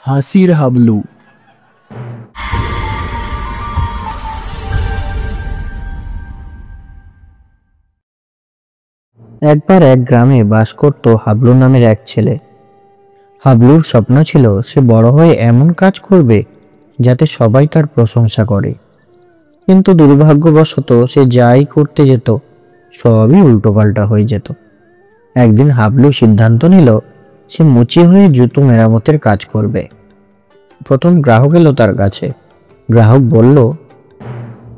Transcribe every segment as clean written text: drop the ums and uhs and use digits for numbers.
হাসির হাবলু। একবার এক গ্রামে বাস করত হাবলু নামের এক ছেলে। হাবলুর স্বপ্ন ছিল সে বড় হয়ে এমন কাজ করবে যাতে সবাই তার প্রশংসা করে। কিন্তু দুর্ভাগ্যবশত সে যাই করতে যেত সবই উল্টোপাল্টা হয়ে যেত। একদিন হাবলু সিদ্ধান্ত নিল সে মুচি হয়ে জুতো মেরামতের কাজ করবে। প্রথম গ্রাহক এলো তার কাছে। গ্রাহক বলল,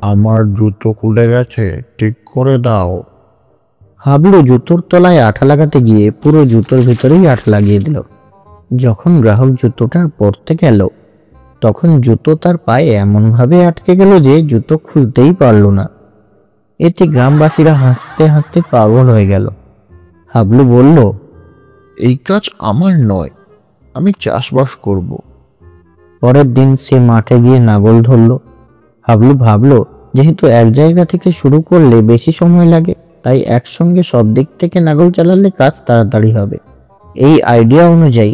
আমার জুতো খুলে গেছে, ঠিক করে দাও। হাবলু জুতোর তলায় আঠা লাগাতে গিয়ে পুরো জুতোর ভিতরেই আঠা লাগিয়ে দিল। যখন গ্রাহক জুতোটা পরতে গেল তখন জুতো তার পায়ে এমনভাবে আটকে গেল যে জুতো খুলতেই পারল না। এতে গ্রামবাসীরা হাসতে হাসতে পাগল হয়ে গেল। হাবলু বলল, এই কাজ আমার নয়, আমি চাষবাস করব। পরের দিন সে মাঠে গিয়ে লাঙল ধরল। হাবলু ভাবলো যেহেতু এক জায়গা থেকে শুরু করলে বেশি সময় লাগে, তাই একসঙ্গে সব দিক থেকে লাঙল চালালে কাজ তাড়াতাড়ি হবে। এই আইডিয়া অনুযায়ী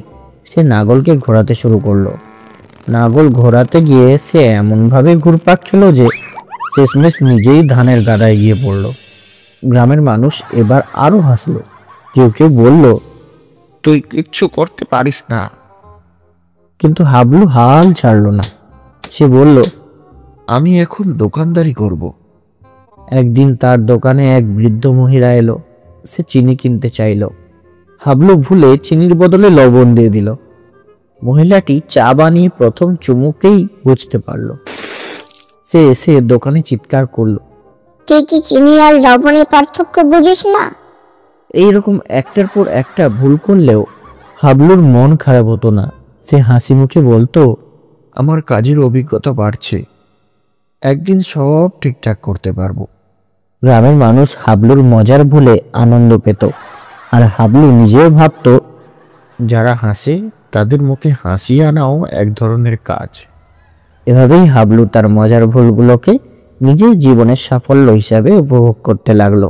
সে লাঙলকে ঘোরাতে শুরু করলো। লাঙল ঘোরাতে গিয়ে সে এমনভাবে ঘুরপাক খেলো যে শেষমেশ নিজেই ধানের গাদায় গিয়ে পড়ল। গ্রামের মানুষ এবার আরো হাসলো। কেউ কেউ বলল, তুই কিচ্ছু করতে পারিস না। কিন্তু হাবলু হাল ছাড়লো না। সে বলল, আমি এখন দোকানদারি করব। একদিন তার দোকানে এক বৃদ্ধ মহিলা এলো। সে চিনি কিনতে চাইল। হাবলু ভুলে চিনির বদলে লবণ দিয়ে দিল। মহিলাটি চা বানিয়ে প্রথম চুমুকেই বুঝতে পারল। সে এসে দোকানে চিৎকার করলো, তুই কি চিনি আর লবণের পার্থক্য বুঝিস না? এইরকম একটার পর একটা ভুল করলেও হাবলুর মন খারাপ হতো না। সে হাসি মুখে বলতো, আমার কাজের অভিজ্ঞতা বাড়ছে, একদিন সব ঠিকঠাক করতে পারবো। গ্রামের মানুষ হাবলুর মজার ভুলে আনন্দ পেত। আর হাবলু নিজেও ভাবতো, যারা হাসে তাদের মুখে হাসি আনাও এক ধরনের কাজ। এভাবেই হাবলু তার মজার ভুলগুলোকে নিজের জীবনের সাফল্য হিসাবে উপভোগ করতে লাগলো।